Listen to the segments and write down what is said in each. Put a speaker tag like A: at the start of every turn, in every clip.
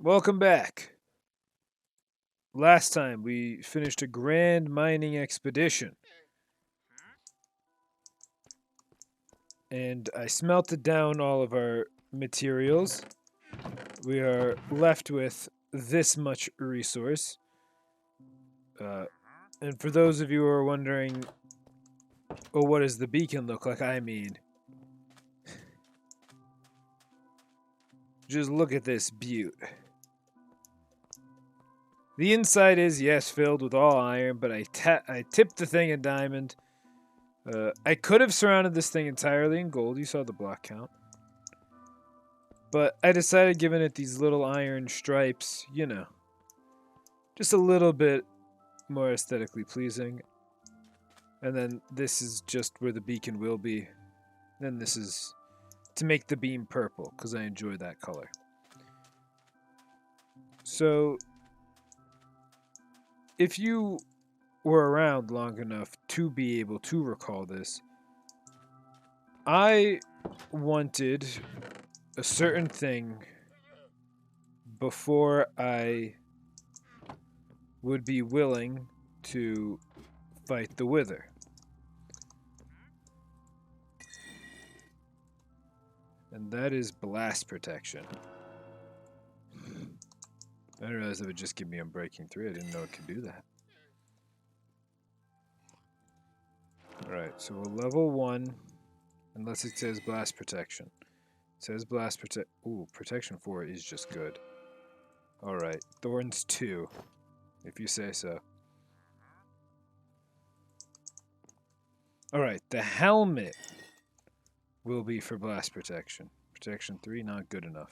A: Welcome back. Last time we finished a grand mining expedition, and I smelted down all of our materials. We are left with this much resource. Uh, and for those of you who are wondering, oh, what does the beacon look like? I mean, just look at this beaut. The inside is, yes, filled with all iron, but I tipped the thing in diamond. I could have surrounded this thing entirely in gold. You saw the block count. But I decided, giving it these little iron stripes, just a little bit more aesthetically pleasing. And then this is just where the beacon will be. Then this is to make the beam purple, because I enjoy that color. So, if you were around long enough to be able to recall this, I wanted a certain thing before I would be willing to fight the Wither. And that is blast protection. I didn't realize it would just give me Unbreaking 3. I didn't know it could do that. Alright, so we're level 1, unless it says blast protection. It says blast protect. Ooh, protection 4 is just good. Alright, thorns 2, if you say so. Alright, the helmet will be for blast protection. Protection 3, not good enough.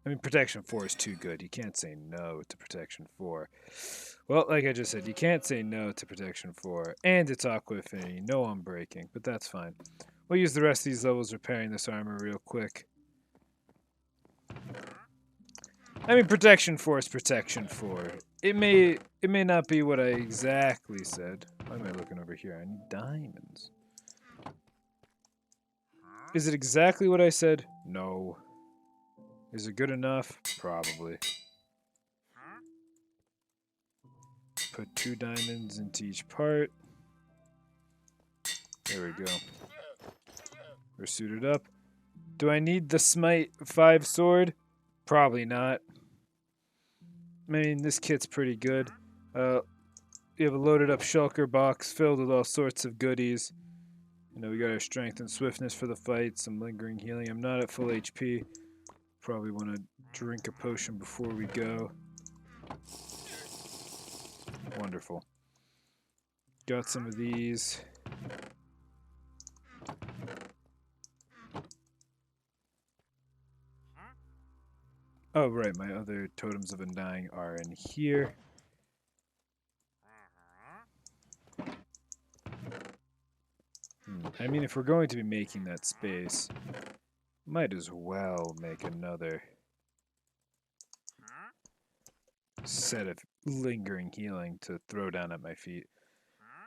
A: I mean, protection 4 is too good. You can't say no to protection 4. Well, like I just said, you can't say no to protection 4. And it's Aqua Affinity, no Unbreaking, but that's fine. We'll use the rest of these levels repairing this armor real quick. I mean, protection 4 is protection 4. It may not be what I exactly said. Why am I looking over here? I need diamonds. Is it exactly what I said? No. Is it good enough? Probably. Put 2 diamonds into each part. There we go. We're suited up. Do I need the Smite 5 sword? Probably not. I mean, this kit's pretty good. We have a loaded up shulker box filled with all sorts of goodies. We got our strength and swiftness for the fight, some lingering healing. I'm not at full HP. Probably want to drink a potion before we go. Wonderful. Got some of these. Oh, right, my other totems of undying are in here. I mean, if we're going to be making that space, might as well make another set of lingering healing to throw down at my feet.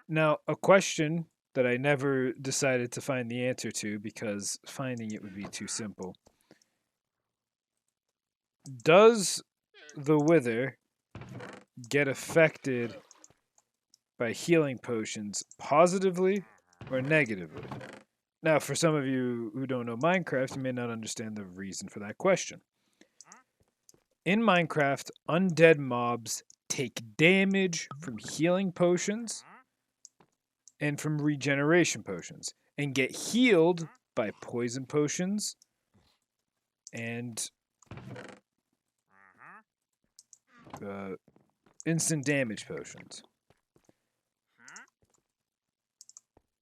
A: Now, a question that I never decided to find the answer to because finding it would be too simple. Does the Wither get affected by healing potions positively or negatively? Now, for some of you who don't know Minecraft, you may not understand the reason for that question. In Minecraft, undead mobs take damage from healing potions and from regeneration potions and get healed by poison potions and instant damage potions.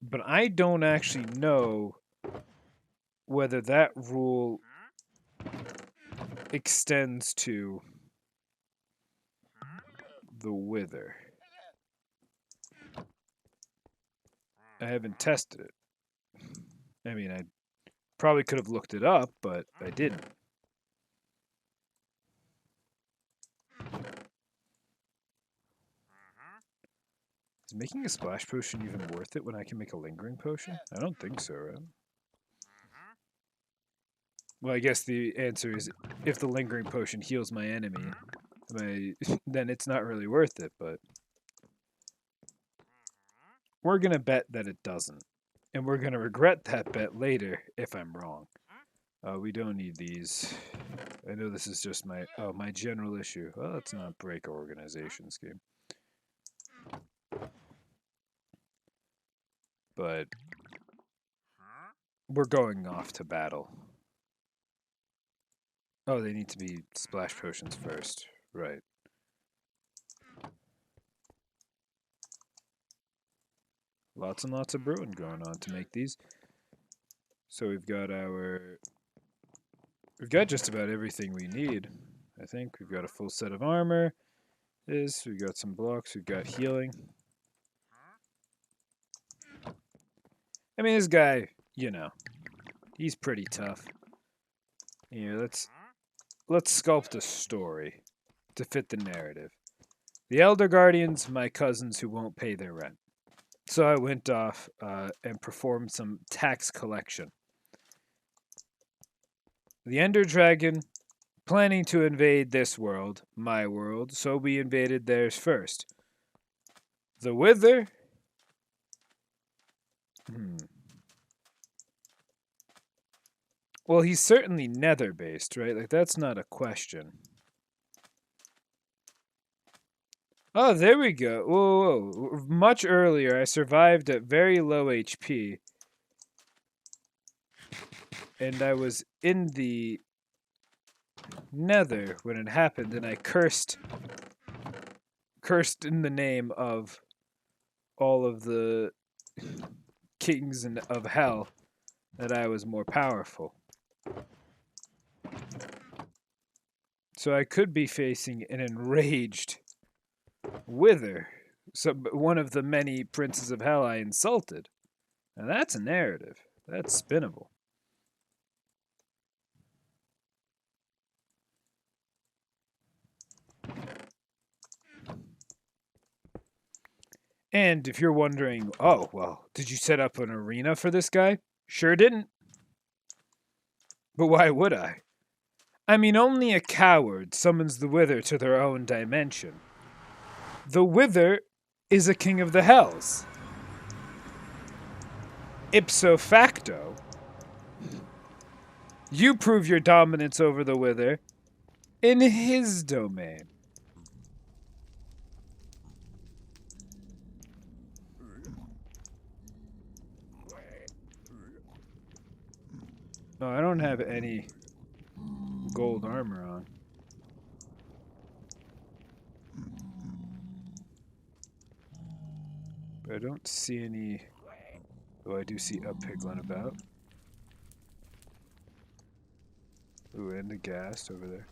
A: But I don't actually know whether that rule extends to the Wither. I haven't tested it. I mean, I probably could have looked it up, but I didn't. Is making a splash potion even worth it when I can make a lingering potion? I don't think so, right? Well, I guess the answer is if the lingering potion heals my enemy, then it's not really worth it, but we're going to bet that it doesn't. And we're going to regret that bet later if I'm wrong. We don't need these. I know this is just my general issue. Well, let's not break our organization scheme. But we're going off to battle. Oh, they need to be splash potions first. Right. Lots and lots of brewing going on to make these. So we've got just about everything we need. I think we've got a full set of armor. We've got some blocks. We've got healing. I mean, this guy, he's pretty tough. Here, let's sculpt a story to fit the narrative. The Elder Guardians, my cousins who won't pay their rent. So I went off and performed some tax collection. The Ender Dragon, planning to invade this world, my world, so we invaded theirs first. The Wither? Well, he's certainly nether-based, right? Like, that's not a question. Oh, there we go. Whoa. Much earlier, I survived at very low HP. And I was in the nether when it happened, and I cursed in the name of all of the kings of hell that I was more powerful. So I could be facing an enraged Wither, one of the many princes of hell I insulted. Now that's a narrative. That's spinnable. And if you're wondering, oh, well, did you set up an arena for this guy? Sure didn't. But why would I? I mean, only a coward summons the Wither to their own dimension. The Wither is a king of the hells. Ipso facto, you prove your dominance over the Wither in his domain. Oh, I don't have any gold armor on. But I don't see any... Oh, I do see a piglin about. Ooh, and the ghast over there.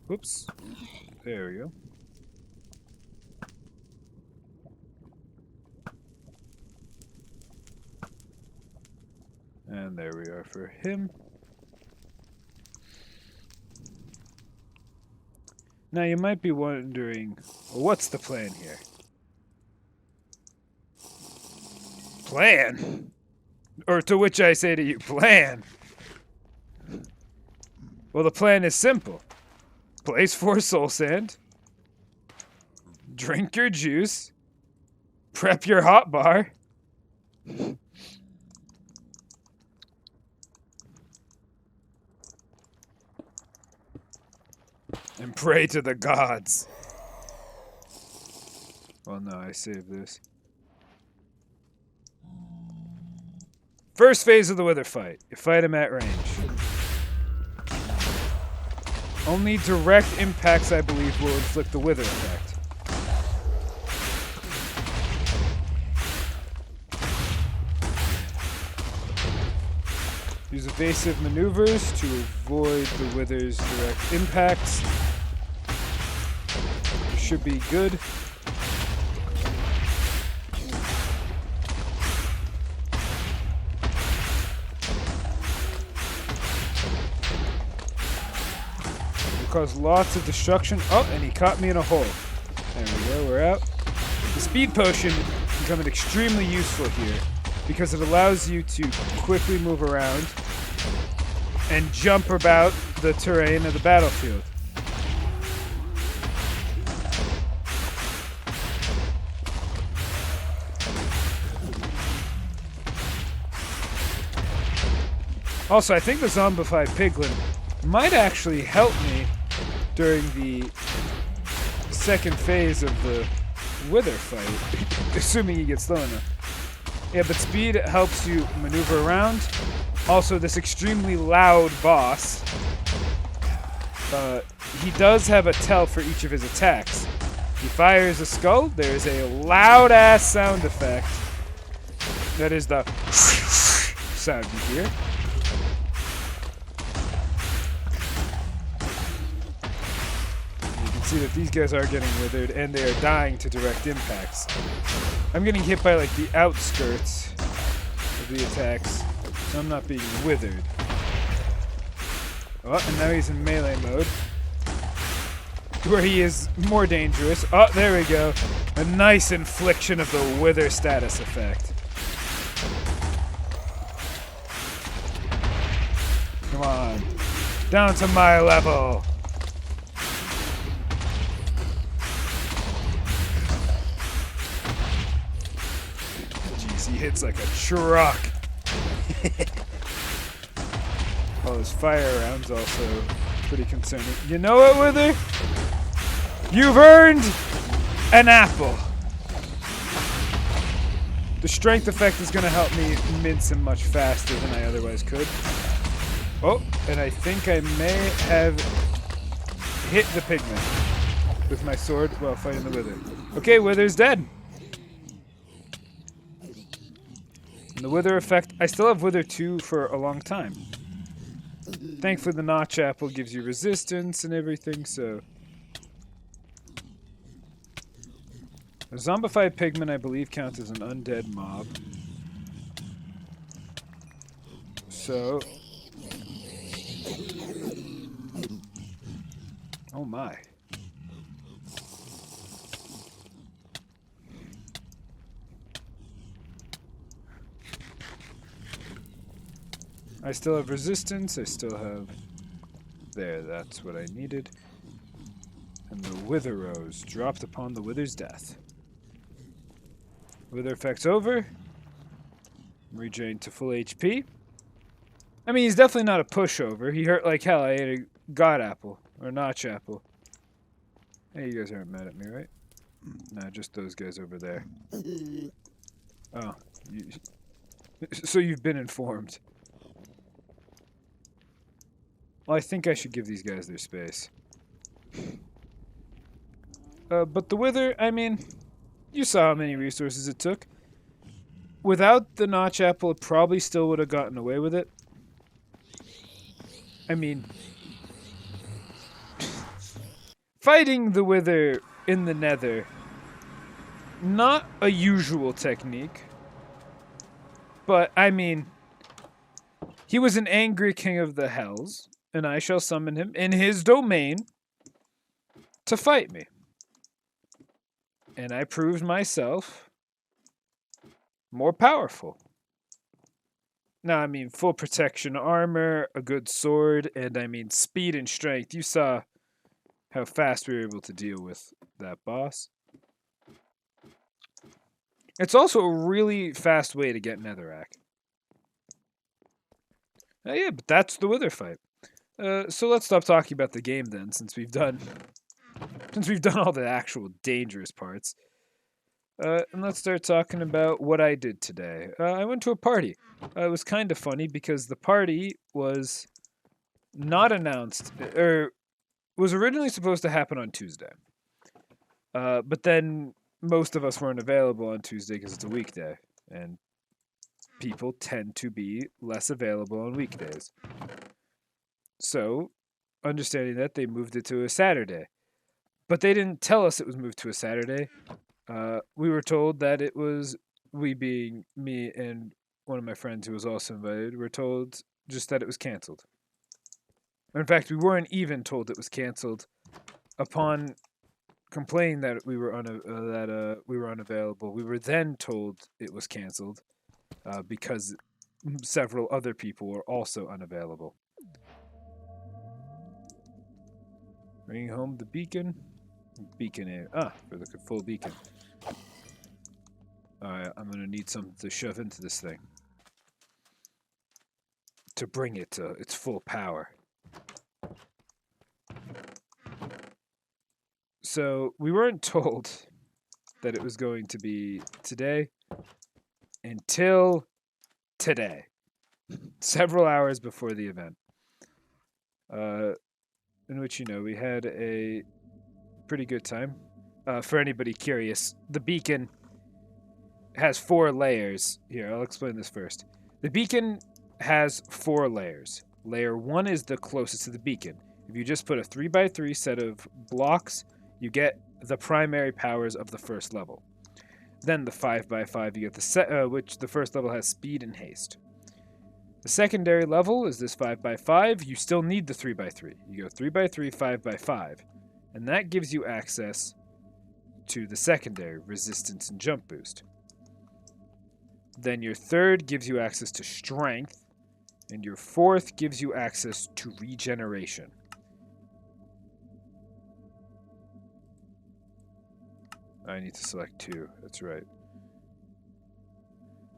A: Whoops. There we go. And there we are for him. Now you might be wondering, well, what's the plan here? Plan? Or to which I say to you, plan? Well, the plan is simple. Place 4 soul sand. Drink your juice. Prep your hot bar. And pray to the gods. Well, no, I saved this. First phase of the Wither fight. You fight him at range. Only direct impacts, I believe, will inflict the Wither effect. Use evasive maneuvers to avoid the Wither's direct impacts. Should be good. Will cause lots of destruction. Oh, and he caught me in a hole. There we go, we're out. The speed potion becoming extremely useful here because it allows you to quickly move around and jump about the terrain of the battlefield. Also, I think the zombified piglin might actually help me during the second phase of the wither fight, assuming he gets slow enough. Yeah, but speed helps you maneuver around. Also, this extremely loud boss, he does have a tell for each of his attacks. He fires a skull, there's a loud-ass sound effect. That is the sound you hear. See that these guys are getting withered and they are dying to direct impacts. I'm getting hit by like the outskirts of the attacks, so I'm not being withered. Oh, and now he's in melee mode, where he is more dangerous. Oh, there we go. A nice infliction of the wither status effect. Come on. Down to my level. He hits like a truck. All his fire rounds also pretty concerning. You know what, Wither? You've earned an apple. The strength effect is going to help me mince him much faster than I otherwise could. Oh, and I think I may have hit the pigman with my sword while fighting the Wither. Okay, Wither's dead. The Wither effect, I still have Wither 2 for a long time. Thankfully, the Notch Apple gives you resistance and everything, so... A zombified pigman, I believe, counts as an undead mob. So... Oh my. I still have resistance, I still have... There, that's what I needed. And the Wither Rose dropped upon the Wither's death. Wither effect's over. Regained to full HP. I mean, he's definitely not a pushover. He hurt like hell. I ate a God Apple. Or Notch Apple. Hey, you guys aren't mad at me, right? Nah, just those guys over there. Oh. So you've been informed. Well, I think I should give these guys their space. But the Wither, I mean, you saw how many resources it took. Without the Notch Apple, it probably still would have gotten away with it. I mean, fighting the Wither in the Nether, not a usual technique. But, I mean, he was an angry king of the Hells. And I shall summon him in his domain to fight me. And I proved myself more powerful. Now, I mean, full protection armor, a good sword, and I mean, speed and strength. You saw how fast we were able to deal with that boss. It's also a really fast way to get Netherrack. Yeah, but that's the Wither fight. So let's stop talking about the game then, since we've done all the actual dangerous parts. And let's start talking about what I did today. I went to a party. It was kind of funny because the party was not announced, or was originally supposed to happen on Tuesday. But then most of us weren't available on Tuesday because it's a weekday, and people tend to be less available on weekdays. So, understanding that, they moved it to a Saturday. But they didn't tell us it was moved to a Saturday. We were told that it was, we being me and one of my friends who was also invited, were told just that it was canceled. In fact, we weren't even told it was canceled upon complained that we were we were unavailable. We were then told it was canceled because several other people were also unavailable. Bringing home the beacon. Beacon air. For the full beacon. Alright, I'm gonna need something to shove into this thing. To bring it to its full power. So, we weren't told that it was going to be today until today. Several hours before the event. In which, we had a pretty good time. For anybody curious, the beacon has 4 layers. Here, I'll explain this first. The beacon has 4 layers. Layer 1 is the closest to the beacon. If you just put a 3x3 set of blocks, you get the primary powers of the first level. Then the 5x5, you get which the first level has speed and haste. The secondary level is this 5x5. You still need the 3x3. You go 3x3, 5x5, and that gives you access to the secondary, resistance and jump boost. Then your third gives you access to strength, and your fourth gives you access to regeneration. I need to select 2, that's right.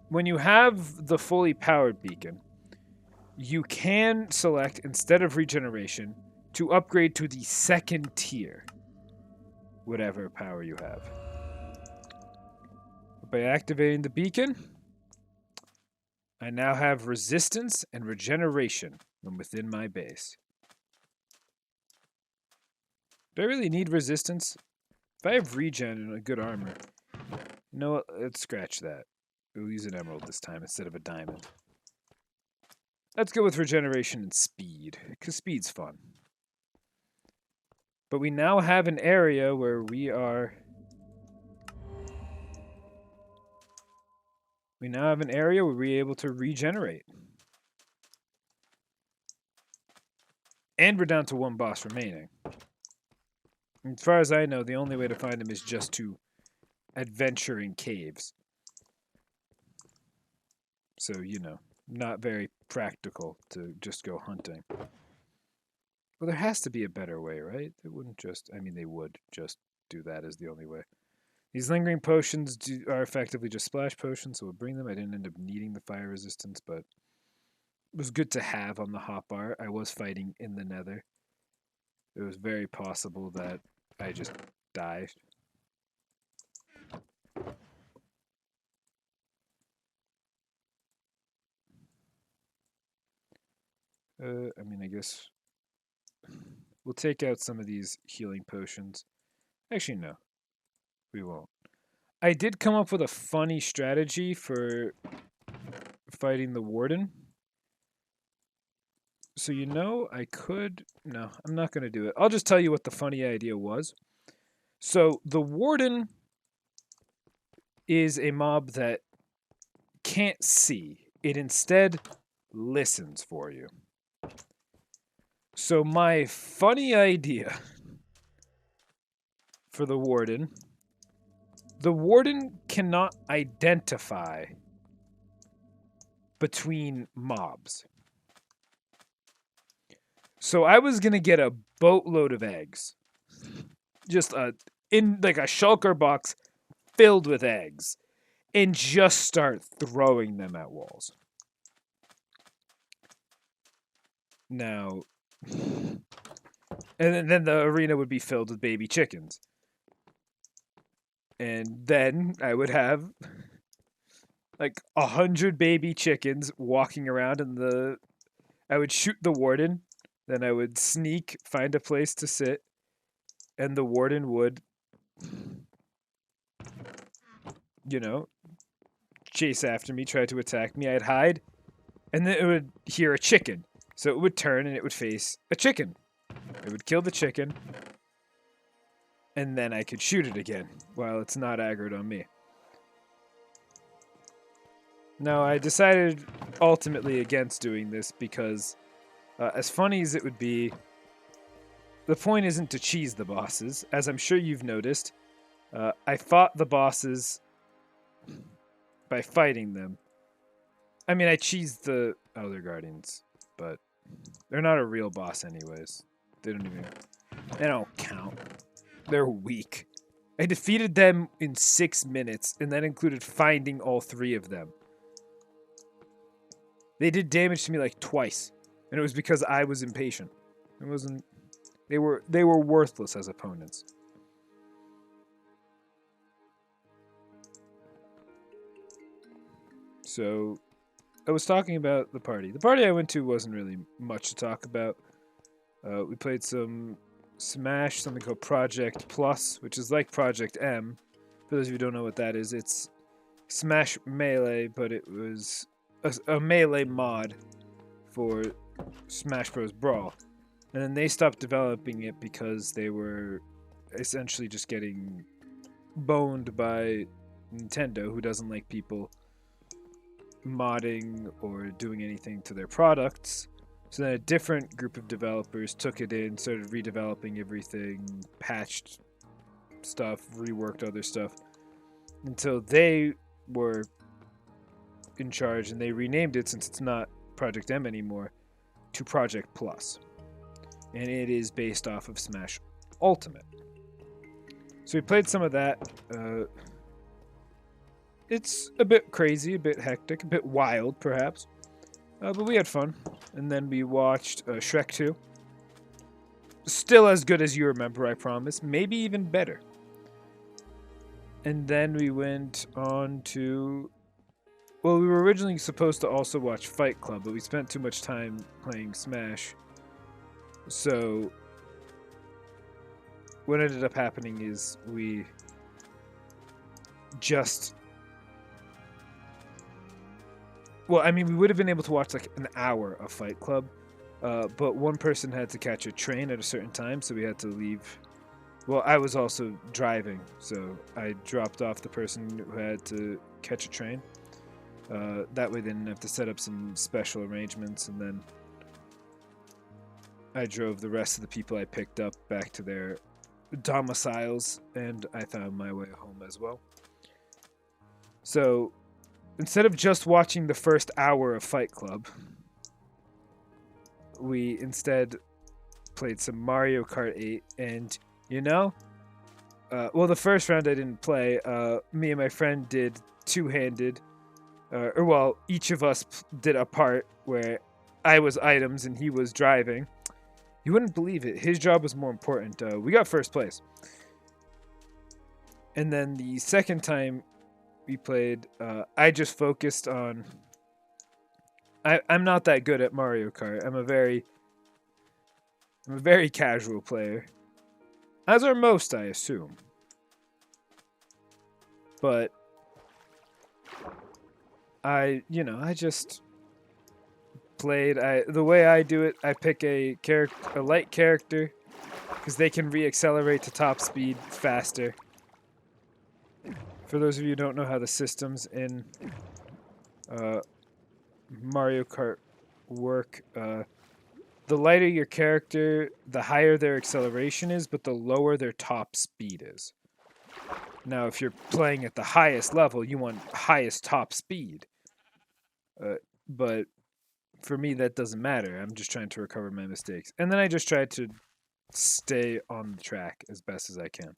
A: When you have the fully powered beacon, you can select, instead of regeneration, to upgrade to the second tier, whatever power you have. By activating the beacon, I now have resistance and regeneration when within my base. Do I really need resistance? If I have regen and a good armor, you know what? Let's scratch that. We'll use an emerald this time instead of a diamond. Let's go with regeneration and speed, because speed's fun. But we now have an area where we're able to regenerate. And we're down to 1 boss remaining. As far as I know, the only way to find him is just to adventure in caves. So, not very practical to just go hunting. Well, there has to be a better way, right? They wouldn't just... they would just do that as the only way. These lingering potions are effectively just splash potions, so we'll bring them. I didn't end up needing the fire resistance, but it was good to have on the hotbar. I was fighting in the nether. It was very possible that I just died. I guess we'll take out some of these healing potions. Actually, no. We won't. I did come up with a funny strategy for fighting the Warden. So, I could... No, I'm not going to do it. I'll just tell you what the funny idea was. So, the Warden is a mob that can't see. It instead listens for you. So, my funny idea for the Warden cannot identify between mobs. So I was going to get a boatload of eggs. Just in like a shulker box filled with eggs. And just start throwing them at walls. Now, and then the arena would be filled with baby chickens. And then I would have like 100 baby chickens walking around, and I would shoot the Warden. Then I would sneak, find a place to sit, and the Warden would, chase after me, try to attack me. I'd hide, and then it would hear a chicken. So it would turn and it would face a chicken. It would kill the chicken, and then I could shoot it again while it's not aggroed on me. Now, I decided ultimately against doing this because, as funny as it would be, the point isn't to cheese the bosses, as I'm sure you've noticed. I fought the bosses by fighting them. I mean, I cheesed the Elder Guardians, but they're not a real boss anyways. They don't count. They're weak. I defeated them in 6 minutes, and that included finding all 3 of them. They did damage to me like twice, and it was because I was impatient. It wasn't. They were worthless as opponents. So, I was talking about the party. The party I went to wasn't really much to talk about. We played some Smash, something called Project Plus, which is like Project M. For those of you who don't know what that is, it's Smash Melee, but it was a Melee mod for Smash Bros. Brawl. And then they stopped developing it because they were essentially just getting boned by Nintendo, who doesn't like people modding or doing anything to their products. So then a different group of developers took it in, started redeveloping everything, patched stuff, reworked other stuff, until they were in charge, and they renamed it, since it's not Project M anymore, to Project Plus. And it is based off of Smash Ultimate. So we played some of that. It's a bit crazy, a bit hectic, a bit wild, perhaps. But we had fun. And then we watched Shrek 2. Still as good as you remember, I promise. Maybe even better. And then we went on to... Well, we were originally supposed to also watch Fight Club, but we spent too much time playing Smash. So what ended up happening is we just... Well, I mean, we would have been able to watch like an hour of Fight Club, but one person had to catch a train at a certain time, so we had to leave. Well, I was also driving, so I dropped off the person who had to catch a train. That way they didn't have to set up some special arrangements, and then I drove the rest of the people I picked up back to their domiciles, and I found my way home as well. So instead of just watching the first hour of Fight Club, we instead played some Mario Kart 8, and well, the first round I didn't play. Me and my friend did two-handed, each of us did a part where I was items and he was driving. You wouldn't believe it. His job was more important. We got first place. And then the second time we played, I just focused on... I'm not that good at Mario Kart. I'm a very casual player. As are most, I assume. But I just played. The way I do it, I pick a light character, because they can re-accelerate to top speed faster. For those of you who don't know how the systems in Mario Kart work, the lighter your character, the higher their acceleration is, but the lower their top speed is. Now, if you're playing at the highest level, you want highest top speed. But for me, that doesn't matter. I'm just trying to recover my mistakes. And then I just tried to stay on the track as best as I can.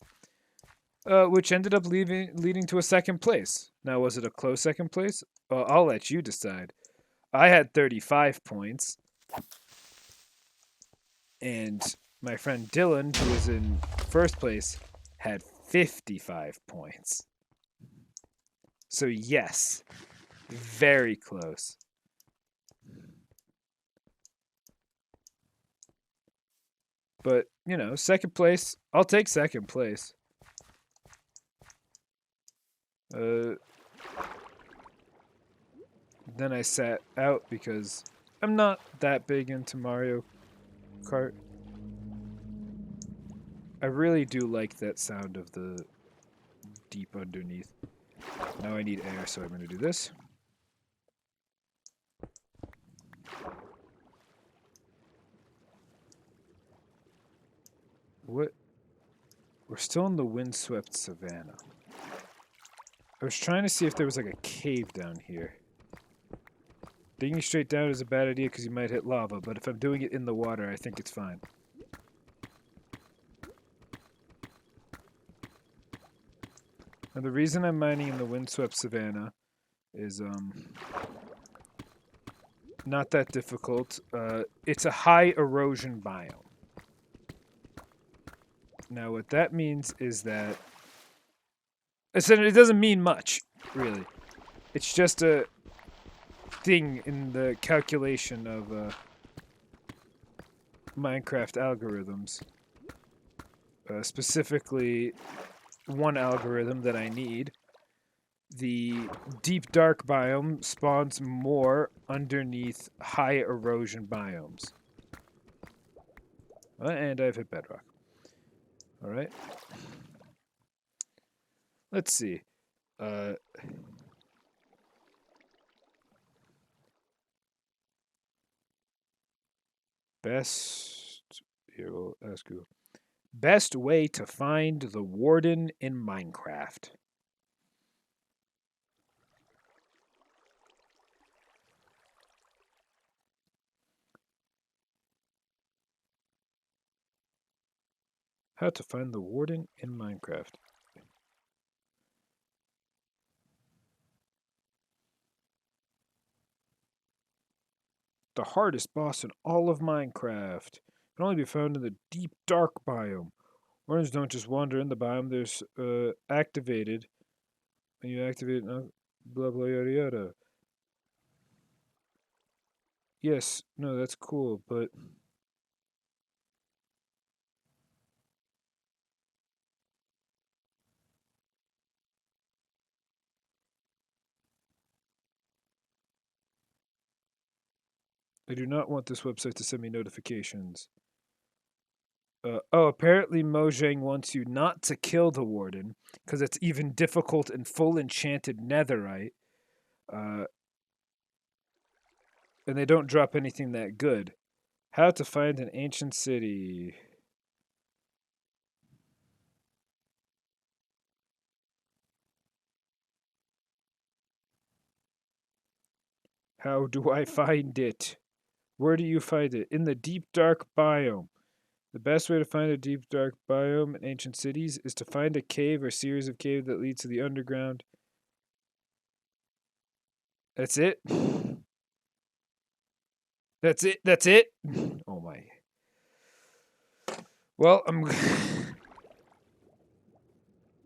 A: Which ended up leading to a second place. Now, was it a close second place? Well, I'll let you decide. I had 35 points. And my friend Dylan, who was in first place, had 55 points. So yes, very close. But, second place, I'll take second place. Then I sat out because I'm not that big into Mario Kart. I really do like that sound of the deep underneath. Now I need air, so I'm going to do this. we're still in the windswept savanna. I was trying to see if there was like a cave down here. Digging straight down is a bad idea because you might hit lava, but if I'm doing it in the water, I think it's fine. And the reason I'm mining in the windswept savanna is not that difficult. It's a high erosion biome. Now what that means is that it doesn't mean much, really. It's just a thing in the calculation of Minecraft algorithms. Specifically, one algorithm that I need. The deep dark biome spawns more underneath high erosion biomes. And I've hit bedrock. Alright. Let's see. Here, we'll ask you. Best way to find the Warden in Minecraft. How to find the Warden in Minecraft. The hardest boss in all of Minecraft. Can only be found in the deep dark biome. Wardens don't just wander in the biome, they're activated. When you activate blah blah yada yada. Yes, no, that's cool, but I do not want this website to send me notifications. Apparently Mojang wants you not to kill the Warden, because it's even difficult in full enchanted netherite. And they don't drop anything that good. How to find an ancient city. How do I find it? Where do you find it? In the deep dark biome. The best way to find a deep dark biome in ancient cities is to find a cave or series of caves that lead to the underground. That's it? That's it? That's it? Oh my. Well, I'm...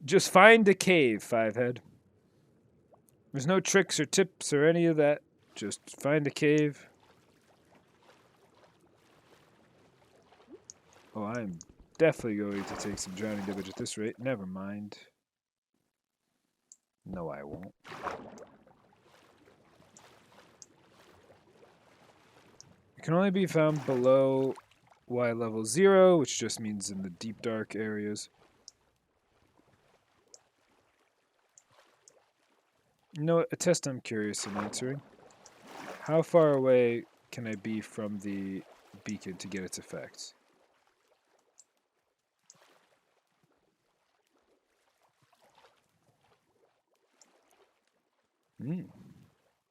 A: Just find a cave, Fivehead. There's no tricks or tips or any of that. Just find a cave. Oh, I'm definitely going to take some drowning damage at this rate. Never mind. No, I won't. It can only be found below Y level 0, which just means in the deep dark areas. You know what? A test I'm curious in answering. How far away can I be from the beacon to get its effects?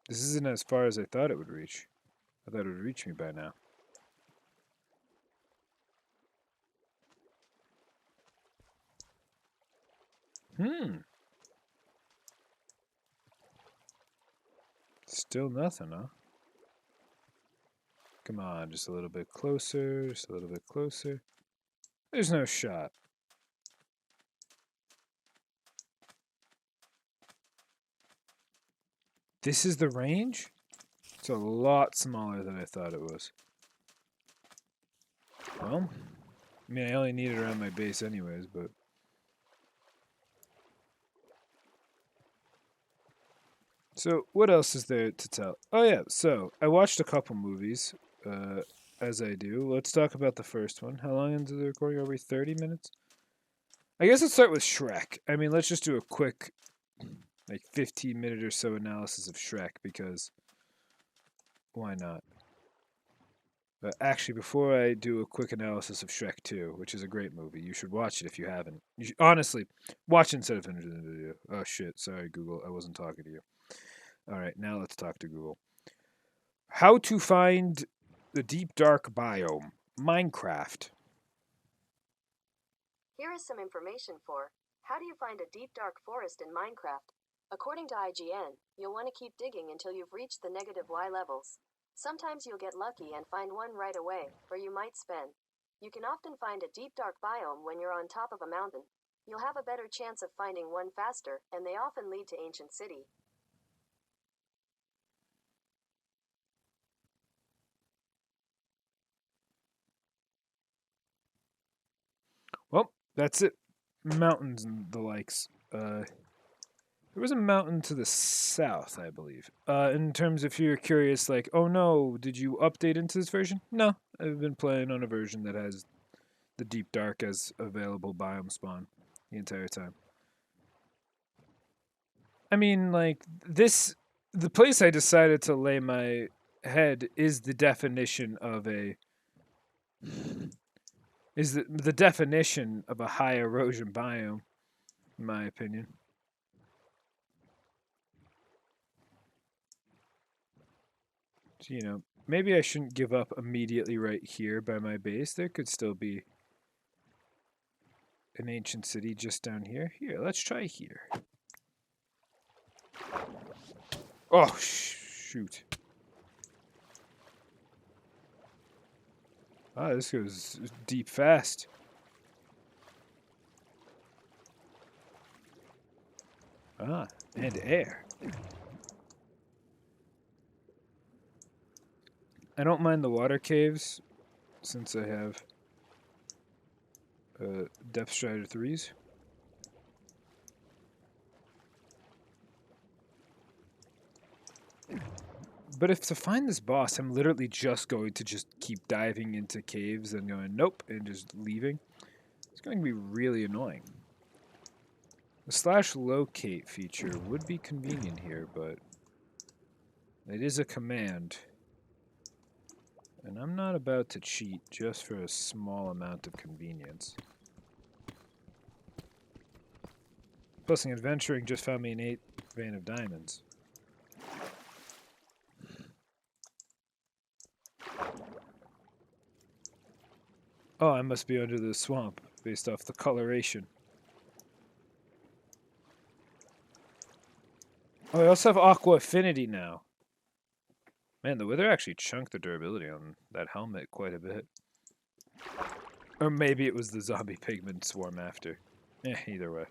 A: This isn't as far as I thought it would reach. I thought it would reach me by now. Still nothing, huh? Come on, just a little bit closer, just a little bit closer. There's no shot. This is the range? It's a lot smaller than I thought it was. Well, I mean, I only need it around my base anyways, but... So, what else is there to tell? Oh yeah, so, I watched a couple movies, as I do. Let's talk about the first one. How long into the recording are we? 30 minutes? I guess let's start with Shrek. I mean, let's just do a quick, like, 15-minute or so analysis of Shrek, because why not? Actually, before I do a quick analysis of Shrek 2, which is a great movie, you should watch it if you haven't. You should, honestly, watch it instead of finishing the video. Oh shit, sorry Google, I wasn't talking to you. Alright, now let's talk to Google. How to find the deep dark biome. Minecraft.
B: Here is some information for how do you find a deep dark forest in Minecraft? According to IGN, you'll want to keep digging until you've reached the negative Y levels. Sometimes you'll get lucky and find one right away, or you might spin. You can often find a deep dark biome when you're on top of a mountain. You'll have a better chance of finding one faster, and they often lead to ancient city.
A: Well, that's it. Mountains and the likes. There was a mountain to the south, I believe. In terms if you're curious, like, oh no, did you update into this version? No, I've been playing on a version that has the deep dark as available biome spawn the entire time. I mean, like, the place I decided to lay my head is the definition of a is the definition of a high erosion biome, in my opinion. So, you know, maybe I shouldn't give up immediately right here by my base. There could still be an ancient city just down here. Here, let's try here. Oh, shoot. Ah, this goes deep fast. Ah, and air. I don't mind the water caves since I have Depth Strider 3s. But if to find this boss, I'm literally just going to just keep diving into caves and going, nope, and just leaving. It's going to be really annoying. The /locate feature would be convenient here, but it is a command. And I'm not about to cheat just for a small amount of convenience. Plus, adventuring just found me an 8th vein of diamonds. Oh, I must be under the swamp, based off the coloration. Oh, I also have Aqua Affinity now. Man, the Wither actually chunked the durability on that helmet quite a bit. Or maybe it was the zombie pigment swarm after. Either way.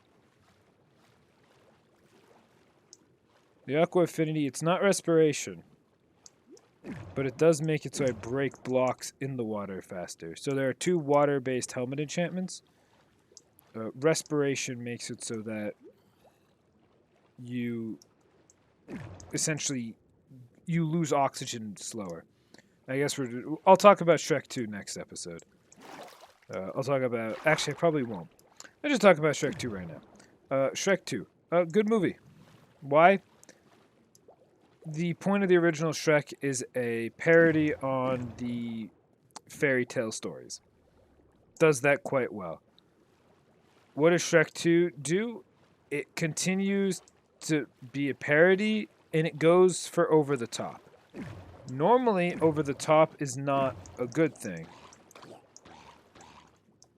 A: The Aqua Affinity, it's not respiration. But it does make it so I break blocks in the water faster. So there are 2 water-based helmet enchantments. Respiration makes it so that you essentially you lose oxygen slower. I guess I'll talk about Shrek 2 next episode. I'll talk about... Actually, I probably won't. I'll just talk about Shrek 2 right now. Shrek 2. Good movie. Why? The point of the original Shrek is a parody on the fairy tale stories. Does that quite well. What does Shrek 2 do? It continues to be a parody, and it goes for over the top. Normally, over the top is not a good thing.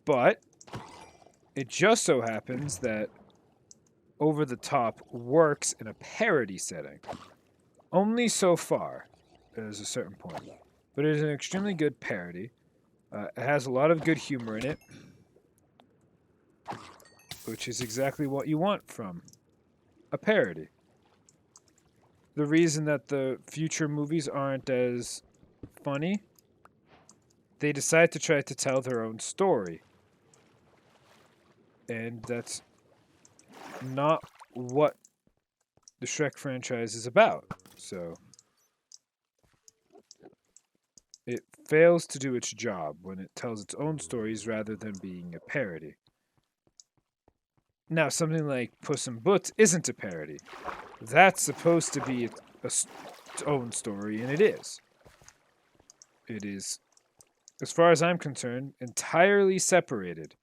A: But it just so happens that over the top works in a parody setting. Only so far. There's a certain point. But it is an extremely good parody. It has a lot of good humor in it. Which is exactly what you want from a parody. The reason that the future movies aren't as funny, they decide to try to tell their own story. And that's not what the Shrek franchise is about. So it fails to do its job when it tells its own stories rather than being a parody. Now, something like Puss in Boots isn't a parody. That's supposed to be its own story, and it is. It is as far as I'm concerned, entirely separated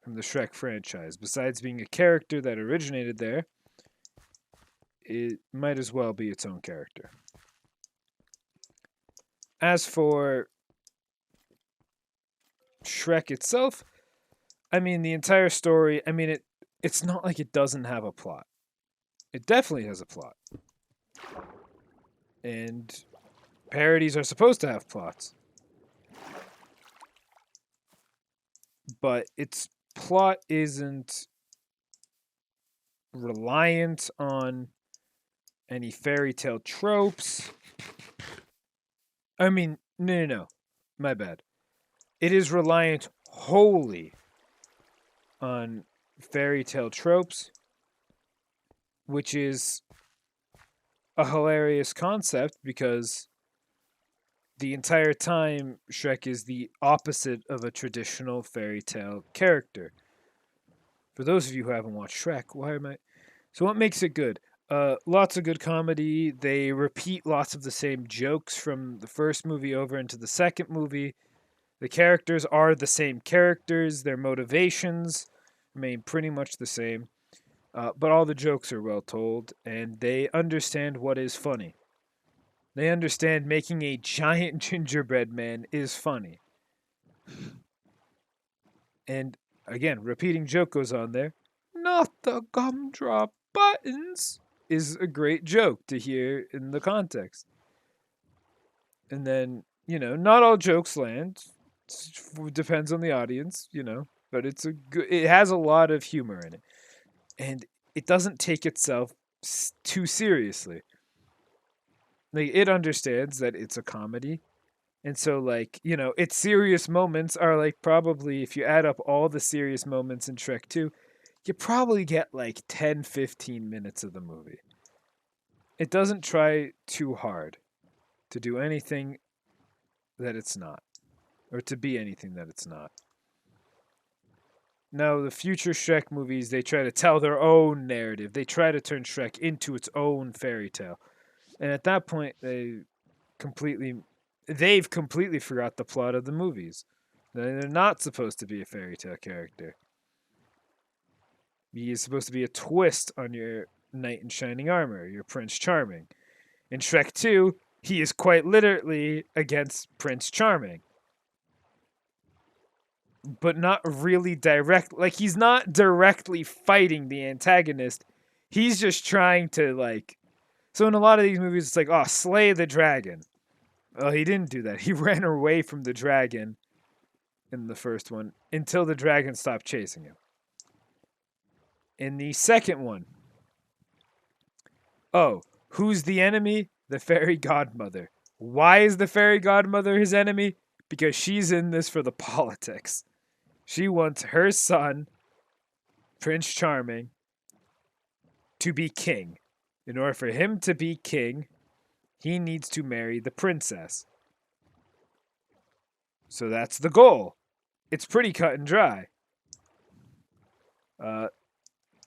A: from the Shrek franchise. Besides being a character that originated there, it might as well be its own character. As for Shrek itself, I mean, the entire story, I mean, it's not like it doesn't have a plot. It definitely has a plot. And parodies are supposed to have plots. But its plot isn't reliant on any fairy tale tropes. I mean, no. My bad. It is reliant wholly on fairy tale tropes, which is a hilarious concept because the entire time Shrek is the opposite of a traditional fairy tale character. For those of you who haven't watched Shrek, why am I? So what makes it good? Lots of good comedy. They repeat lots of the same jokes from the first movie over into the second movie. The characters are the same characters. Their motivations remain pretty much the same. But all the jokes are well told, and they understand what is funny. They understand making a giant gingerbread man is funny. And again, repeating joke goes on there. Not the gumdrop buttons is a great joke to hear in the context. And then, not all jokes land. It depends on the audience, but it has a lot of humor in it. And it doesn't take itself too seriously. Like, it understands that it's a comedy. And so, its serious moments are probably, if you add up all the serious moments in Shrek 2, you probably get 10, 15 minutes of the movie. It doesn't try too hard to do anything that it's not, or to be anything that it's not. Now, the future Shrek movies, they try to tell their own narrative. They try to turn Shrek into its own fairy tale. And at that point, they've completely forgot the plot of the movies. They're not supposed to be a fairy tale character. He is supposed to be a twist on your knight in shining armor, your Prince Charming. In Shrek 2, he is quite literally against Prince Charming. But not really direct. He's not directly fighting the antagonist. He's just trying to, So in a lot of these movies, it's like, oh, slay the dragon. Well, he didn't do that. He ran away from the dragon in the first one until the dragon stopped chasing him. In the second one, oh, who's the enemy? The fairy godmother. Why is the fairy godmother his enemy? Because she's in this for the politics. She wants her son, Prince Charming, to be king. In order for him to be king, he needs to marry the princess. So that's the goal. It's pretty cut and dry.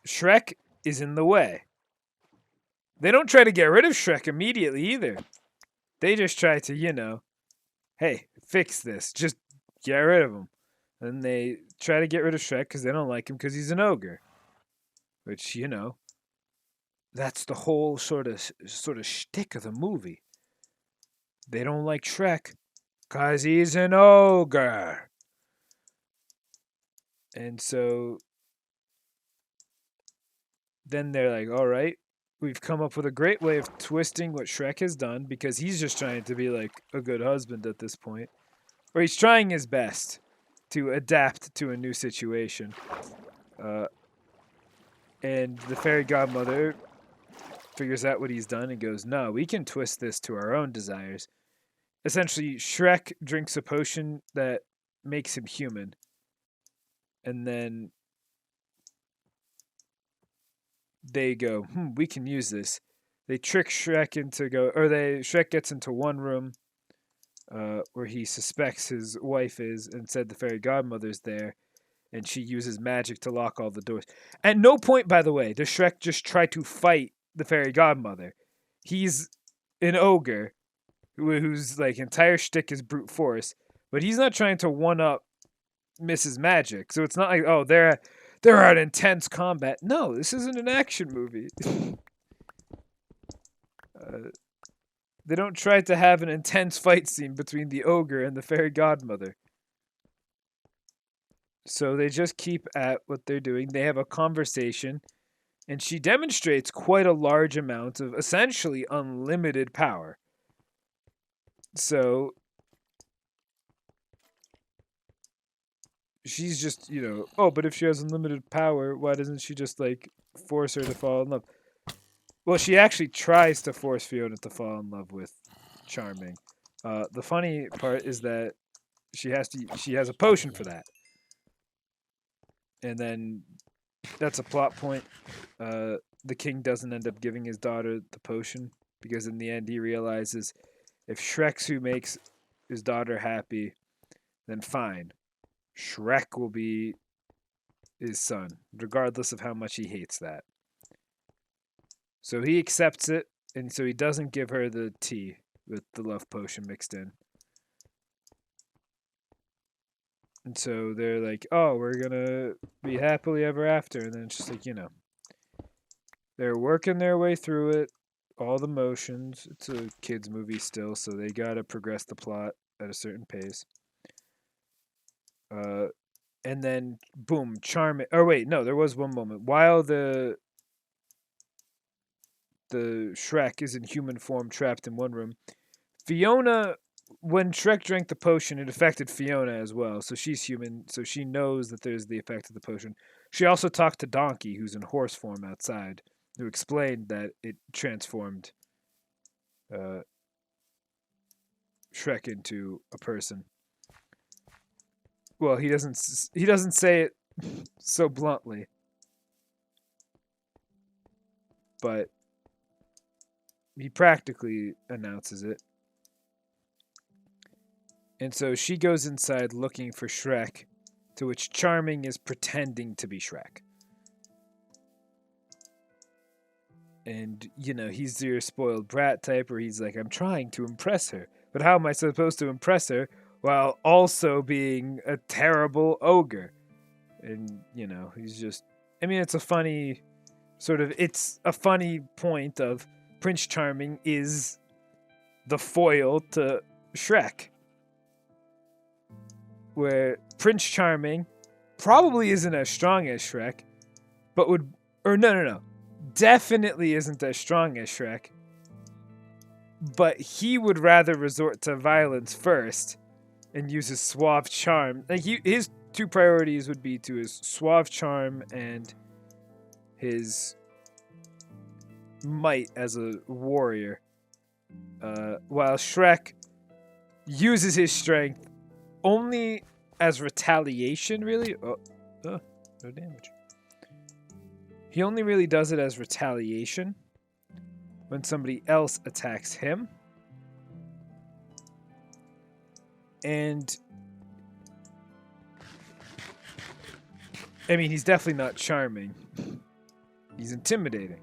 A: Shrek is in the way. They don't try to get rid of Shrek immediately either. They just try to, hey, fix this. Just get rid of him. And they try to get rid of Shrek because they don't like him because he's an ogre. Which, that's the whole sort of shtick of the movie. They don't like Shrek because he's an ogre. And so then they're like, all right, we've come up with a great way of twisting what Shrek has done because he's just trying to be a good husband at this point. Or he's trying his best to adapt to a new situation. And the fairy godmother figures out what he's done and goes, no, we can twist this to our own desires. Essentially, Shrek drinks a potion that makes him human. And then they go, we can use this. They trick Shrek Shrek gets into one room where he suspects his wife is and said the fairy godmother's there. And she uses magic to lock all the doors. At no point, by the way, does Shrek just try to fight the fairy godmother. He's an ogre whose entire shtick is brute force. But he's not trying to one up Mrs. Magic. So it's not like, oh, they're at intense combat. No, this isn't an action movie. They don't try to have an intense fight scene between the ogre and the fairy godmother. So they just keep at what they're doing. They have a conversation, and she demonstrates quite a large amount of essentially unlimited power. So she's just, oh, but if she has unlimited power, why doesn't she just like force her to fall in love? Well, she actually tries to force Fiona to fall in love with Charming. The funny part is that she has a potion for that. And then that's a plot point. The king doesn't end up giving his daughter the potion because in the end he realizes if Shrek's who makes his daughter happy, then fine. Shrek will be his son, regardless of how much he hates that. So he accepts it, and so he doesn't give her the tea with the love potion mixed in. And so they're like, oh, we're going to be happily ever after. And then it's just like, they're working their way through it, all the motions. It's a kid's movie still, so they got to progress the plot at a certain pace. And then, boom, Charming. Oh, wait, no, there was one moment. While the Shrek is in human form trapped in one room, Fiona, when Shrek drank the potion, it affected Fiona as well. So she's human, so she knows that there's the effect of the potion. She also talked to Donkey, who's in horse form outside, who explained that it transformed Shrek into a person. Well, he doesn't say it so bluntly, but he practically announces it. And so she goes inside looking for Shrek, to which Charming is pretending to be Shrek. And, he's your spoiled brat type where he's like, I'm trying to impress her. But how am I supposed to impress her while also being a terrible ogre? And, he's just... I mean, it's a funny point of Prince Charming is the foil to Shrek. Where Prince Charming probably isn't as strong as Shrek, but would... Or no. Definitely isn't as strong as Shrek, but he would rather resort to violence first and use his suave charm. Like his two priorities would be to his suave charm and his might as a warrior, while Shrek uses his strength only as retaliation, really. No damage. He only really does it as retaliation when somebody else attacks him. And I mean, he's definitely not charming. He's intimidating.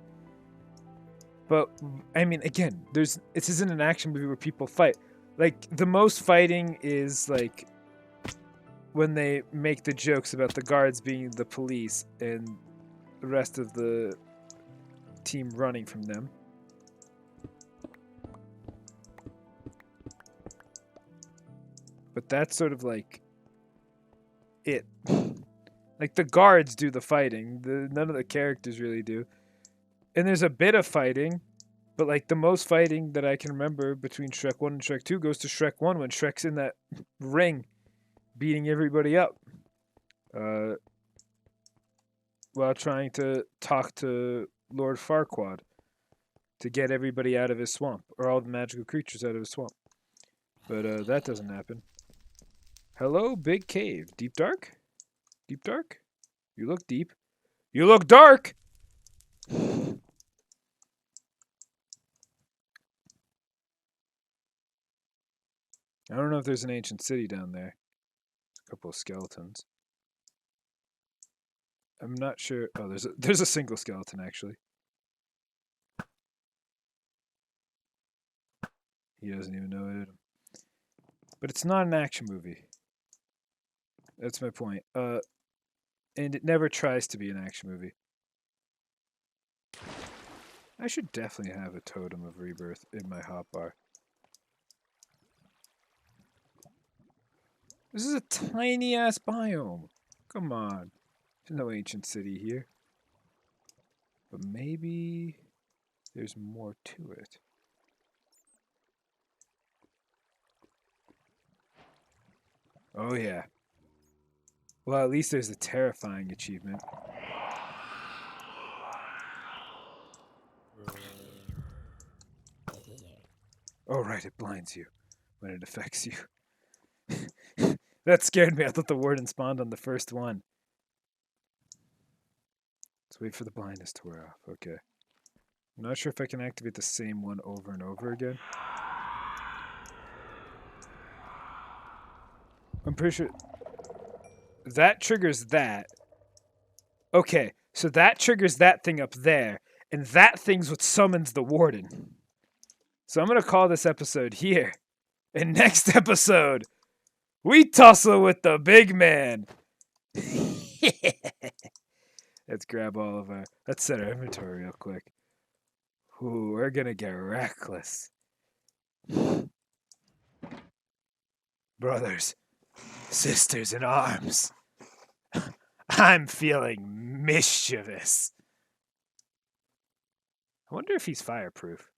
A: But I mean, again, this isn't an action movie where people fight. Like, the most fighting is like when they make the jokes about the guards being the police and the rest of the team running from them. But that's sort of like it. Like, the guards do the fighting. None of the characters really do. And there's a bit of fighting, but like the most fighting that I can remember between Shrek 1 and Shrek 2 goes to Shrek 1 when Shrek's in that ring beating everybody up. While trying to talk to Lord Farquaad to get everybody out of his swamp, or all the magical creatures out of his swamp. But that doesn't happen. Hello, big cave. Deep dark? Deep dark? You look deep. You look dark! I don't know if there's an ancient city down there. A couple of skeletons. I'm not sure. Oh, there's a single skeleton, actually. He doesn't even know it. But it's not an action movie. That's my point. And it never tries to be an action movie. I should definitely have a totem of rebirth in my hotbar. This is a tiny ass biome. Come on. There's no ancient city here. But maybe there's more to it. Oh yeah. Well, at least there's a terrifying achievement. Oh right, it blinds you when it affects you. That scared me. I thought the warden spawned on the first one. Let's wait for the blindness to wear off. Okay. I'm not sure if I can activate the same one over and over again. I'm pretty sure that triggers that. Okay, so that triggers that thing up there, and that thing's what summons the warden. So I'm going to call this episode here. And next episode, we tussle with the big man. Let's grab all of our... Let's set our inventory real quick. Ooh, we're going to get reckless. Brothers, sisters in arms, I'm feeling mischievous. I wonder if he's fireproof.